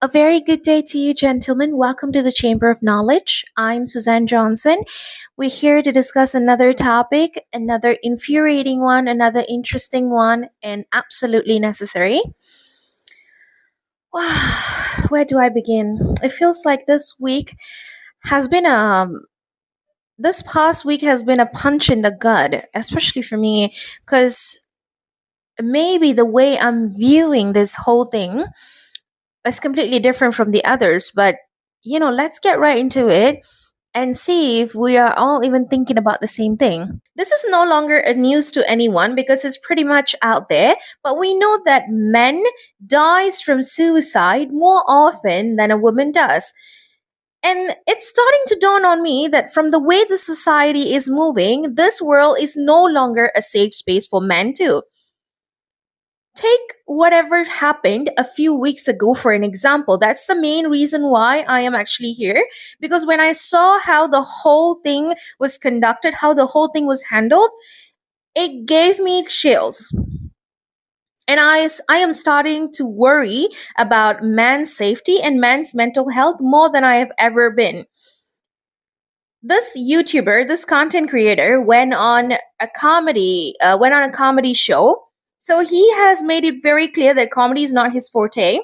A very good day to you, gentlemen. Welcome to the Chamber of Knowledge. I'm Suzanne Johnson. We're here to discuss another topic, another infuriating one, another interesting one, and absolutely necessary. Where do I begin? It feels like has been a this past week has been a punch in the gut, especially for me, because maybe the way I'm viewing this whole thing is completely different from the others. But let's get right into it and see if we are all even thinking about the same thing. This is no longer a news to anyone because it's pretty much out there, but we know that men dies from suicide more often than a woman does. And it's starting to dawn on me that from the way the society is moving, this world is no longer a safe space for men too. Take whatever happened a few weeks ago for an example. That's the main reason why I am actually here. Because when I saw how the whole thing was conducted, how the whole thing was handled, it gave me chills. And I am starting to worry about man's safety and man's mental health more than I have ever been. This YouTuber, this content creator, went on a comedy show. So he has made it very clear that comedy is not his forte.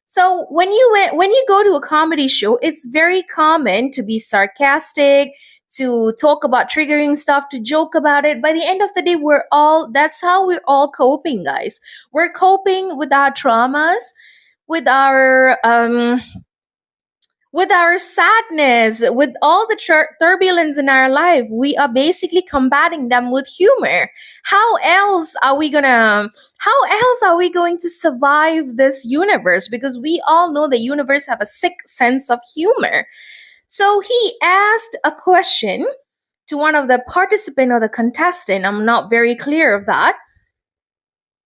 So when you go to a comedy show, it's very common to be sarcastic, to talk about triggering stuff, to joke about it. By the end of the day, that's how we're all coping, guys. We're coping with our traumas, with our sadness, with all the turbulence in our life. We are basically combating them with humor. How else are we going to survive this universe? Because we all know the universe have a sick sense of humor. So he asked a question to one of the participant or the contestant. I'm not very clear of that.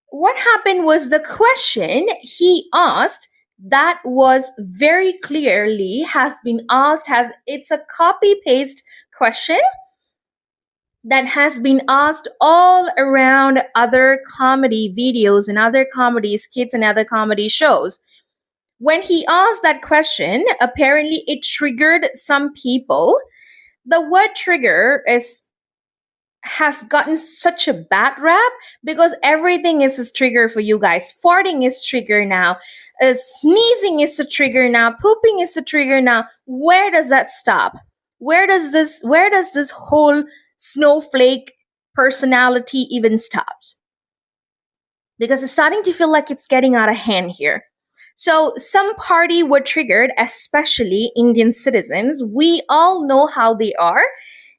What happened was the question he asked that was very clearly has been asked, has it's a copy paste question that has been asked all around other comedy videos and other comedy skits and other comedy shows. When he asked that question, apparently it triggered some people. The word trigger has gotten such a bad rap because everything is a trigger for you guys. Farting is trigger now. Sneezing is a trigger now. Pooping is a trigger now. Where does that stop? Where does this whole snowflake personality even stops? Because it's starting to feel like it's getting out of hand here. So some party were triggered, especially Indian citizens. We all know how they are.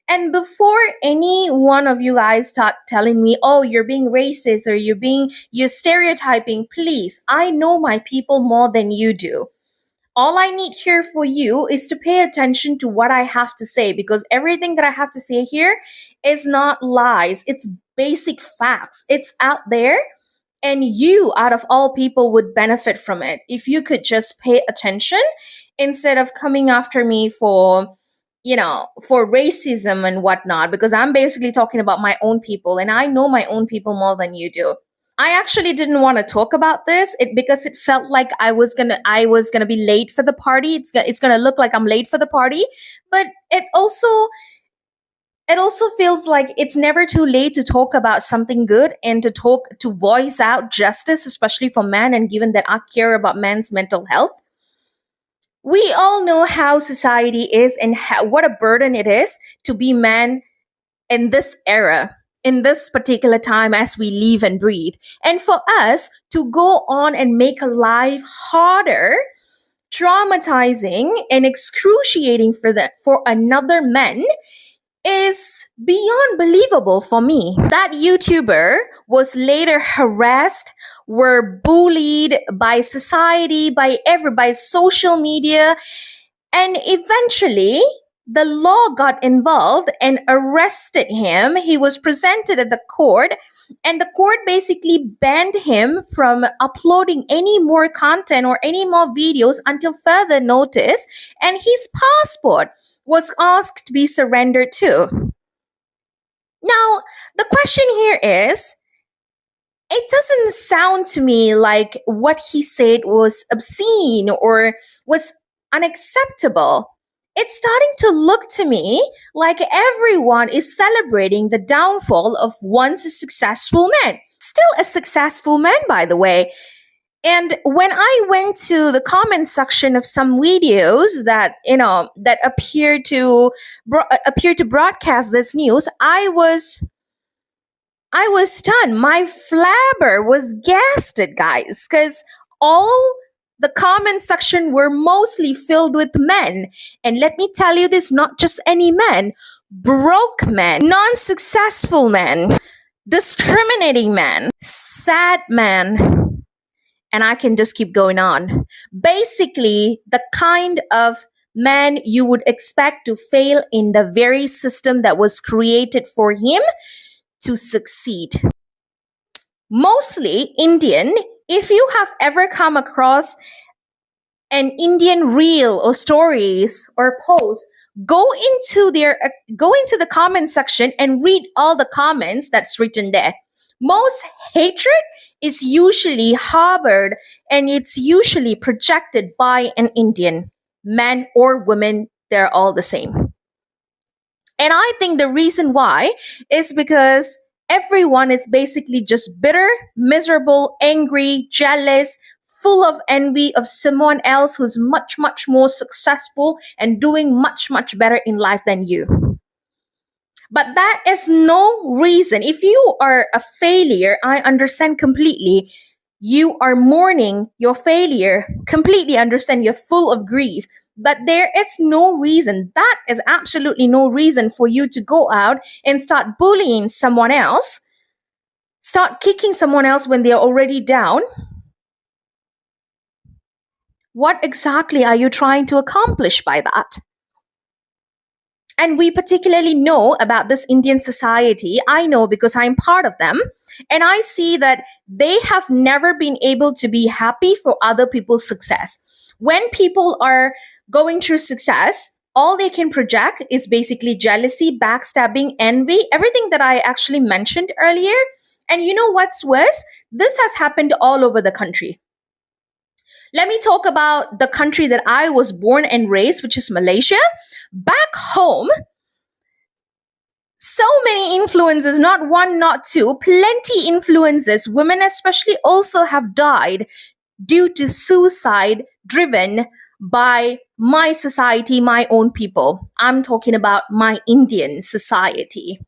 And before any one of you guys start telling me, oh, you're being racist or you're stereotyping, please, I know my people more than you do. All I need here for you is to pay attention to what I have to say, because everything that I have to say here is not lies. It's basic facts. It's out there, and you, out of all people, would benefit from it if you could just pay attention instead of coming after me for racism and whatnot, because I'm basically talking about my own people and I know my own people more than you do. I actually didn't want to talk about this because it felt like I was gonna be late for the party. It's gonna look like I'm late for the party, but it also feels like it's never too late to talk about something good and to voice out justice, especially for men, and given that I care about men's mental health. We all know how society is and what a burden it is to be man in this era, in this particular time as we live and breathe. And for us to go on and make a life harder, traumatizing, and excruciating for another man is beyond believable for me. That YouTuber was later harassed, were bullied by society, by everybody, social media, and eventually the law got involved and arrested him. He was presented at the court, and the court basically banned him from uploading any more content or any more videos until further notice, and his passport was asked to be surrendered too. Now, the question here is It doesn't sound to me like what he said was obscene or was unacceptable. It's starting to look to me like everyone is celebrating the downfall of once a successful man. Still a successful man, by the way. And when I went to the comment section of some videos that that appear to broadcast this news, I was stunned. My flabber was gasted, guys, because all the comment section were mostly filled with men. And let me tell you this, not just any men, broke men, non-successful men, discriminating men, sad men, and I can just keep going on. Basically, the kind of man you would expect to fail in the very system that was created for him to succeed. Mostly Indian. If you have ever come across an Indian reel or stories or post, go into the comment section and read all the comments that's written there. Most hatred is usually harbored and it's usually projected by an Indian. Man or woman, they're all the same. And I think the reason why is because everyone is basically just bitter, miserable, angry, jealous, full of envy of someone else who's much, much more successful and doing much, much better in life than you. But that is no reason. If you are a failure, I understand completely. You are mourning your failure, completely understand. You're full of grief. But there is no reason, that is absolutely no reason for you to go out and start bullying someone else, start kicking someone else when they're already down. What exactly are you trying to accomplish by that? And we particularly know about this Indian society. I know because I'm part of them. And I see that they have never been able to be happy for other people's success. When people are going through success, all they can project is basically jealousy, backstabbing, envy, everything that I actually mentioned earlier. And you know what's worse? This has happened all over the country. Let me talk about the country that I was born and raised, which is Malaysia. Back home, so many influences, not one, not two, plenty influences. Women especially also have died due to suicide driven by my society, my own people. I'm talking about my Indian society.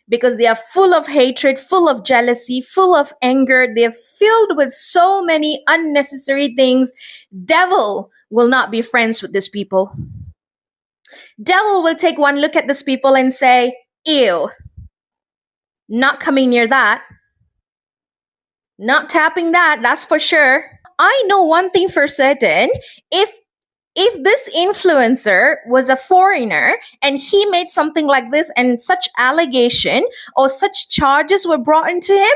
Because they are full of hatred, full of jealousy, full of anger. They're filled with so many unnecessary things. Devil will not be friends with these people. Devil will take one look at these people and say, ew, not coming near that. Not tapping that, that's for sure. I know one thing for certain. If this influencer was a foreigner and he made something like this and such allegation or such charges were brought into him,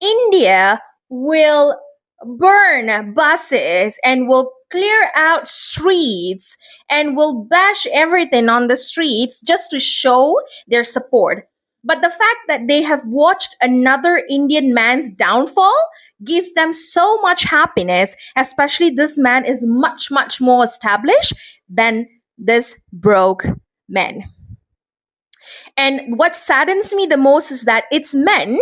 India will burn buses and will clear out streets and will bash everything on the streets just to show their support. But the fact that they have watched another Indian man's downfall gives them so much happiness, especially this man is much, much more established than this broke man. And what saddens me the most is that it's men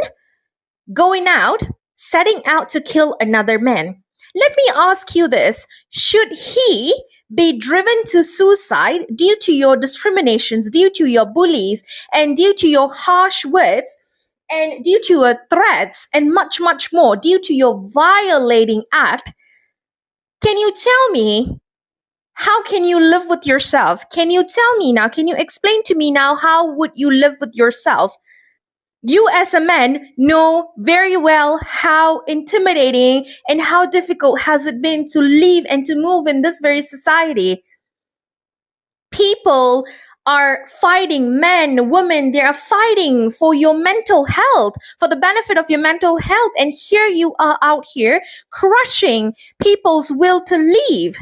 going out, setting out to kill another man. Let me ask you this. Should he be driven to suicide due to your discriminations, due to your bullies, and due to your harsh words, and due to your threats, and much, much more, due to your violating act? Can you tell me, how can you live with yourself? Can you tell me now, can you explain to me now, how would you live with yourself? You as a man know very well how intimidating and how difficult has it been to live and to move in this very society. People are fighting, men, women, they are fighting for your mental health, for the benefit of your mental health. And here you are out here crushing people's will to live.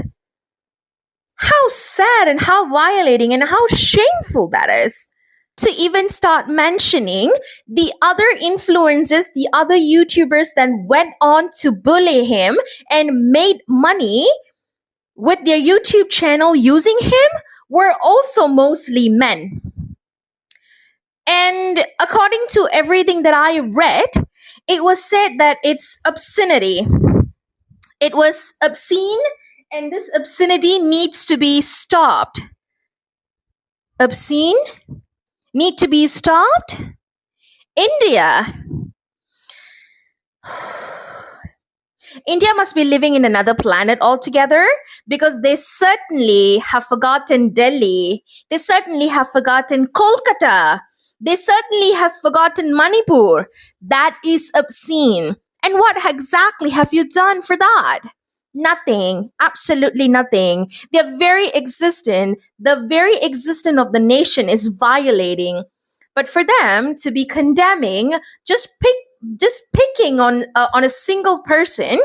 How sad and how violating and how shameful that is. to even start mentioning the other influencers, the other YouTubers that went on to bully him and made money with their YouTube channel using him were also mostly men. And according to everything that I read, it was said that it's obscenity. It was obscene, and this obscenity needs to be stopped. Obscene need to be stopped. India. India must be living in another planet altogether, because they certainly have forgotten Delhi. They certainly have forgotten Kolkata. They certainly has forgotten Manipur. That is obscene. And what exactly have you done for that? Nothing. Absolutely nothing. Their very existence, the very existence of the nation is violating. But for them to be condemning, just picking on a single person,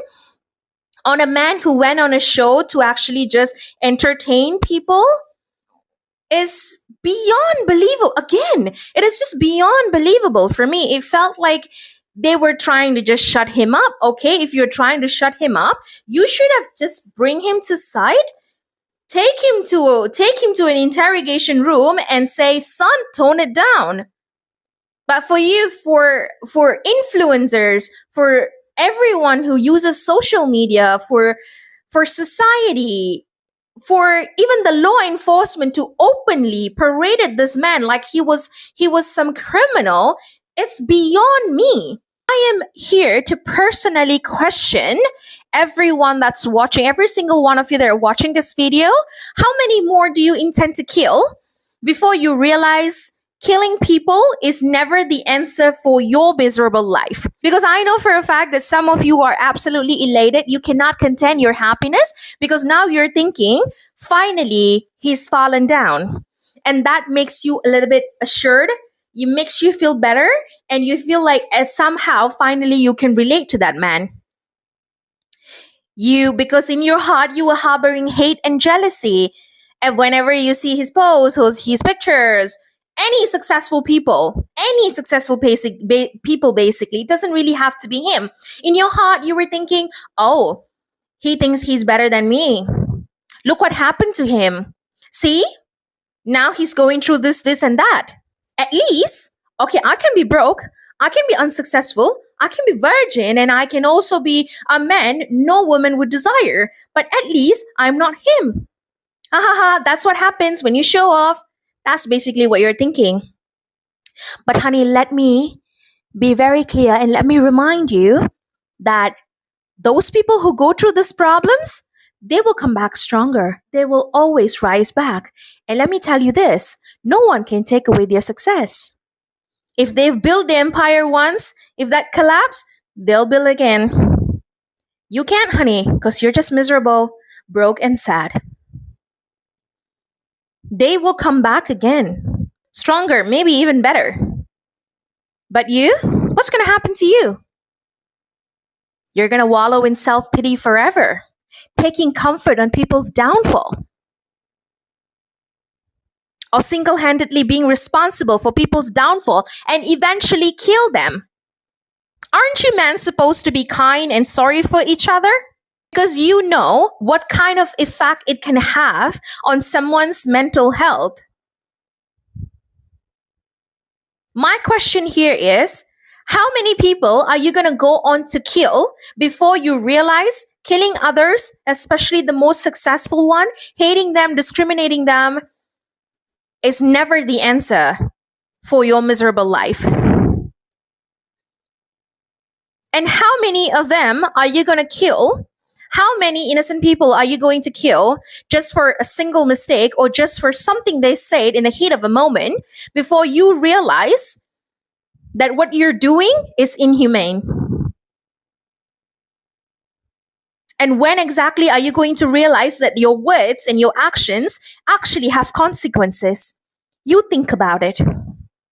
on a man who went on a show to actually just entertain people, is beyond believable. Again, it is just beyond believable for me. It felt like they were trying to just shut him up. Okay, if you're trying to shut him up, you should have just bring him to side, take him to an interrogation room and say, son, tone it down. But for you, for influencers, for everyone who uses social media, for society, for even the law enforcement to openly paraded this man like he was some criminal, it's beyond me. I am here to personally question everyone that's watching, every single one of you that are watching this video. How many more do you intend to kill before you realize killing people is never the answer for your miserable life? Because I know for a fact that some of you are absolutely elated. You cannot contain your happiness because now you're thinking, finally, he's fallen down. And that makes you a little bit assured. It makes you feel better. And you feel like somehow, finally, you can relate to that man. Because in your heart, you were harboring hate and jealousy. And whenever you see his posts, his pictures, any successful people, people, basically, it doesn't really have to be him. In your heart, you were thinking, oh, he thinks he's better than me. Look what happened to him. See? Now he's going through this, and that. At least, okay, I can be broke, I can be unsuccessful, I can be virgin, and I can also be a man no woman would desire. But at least I'm not him. Ha ha ha, that's what happens when you show off. That's basically what you're thinking. But honey, let me be very clear and let me remind you that those people who go through these problems, they will come back stronger. They will always rise back. And let me tell you this, no one can take away their success. If they've built the empire once, if that collapsed, they'll build again. You can't, honey, because you're just miserable, broke, and sad. They will come back again, stronger, maybe even better. But you, what's going to happen to you? You're going to wallow in self-pity forever, taking comfort on people's downfall, or single-handedly being responsible for people's downfall and eventually kill them. Aren't you men supposed to be kind and sorry for each other? Because you know what kind of effect it can have on someone's mental health. My question here is, how many people are you going to go on to kill before you realize killing others, especially the most successful one, hating them, discriminating them, is never the answer for your miserable life? And how many of them are you going to kill? How many innocent people are you going to kill just for a single mistake or just for something they said in the heat of a moment before you realize that what you're doing is inhumane? And when exactly are you going to realize that your words and your actions actually have consequences? You think about it.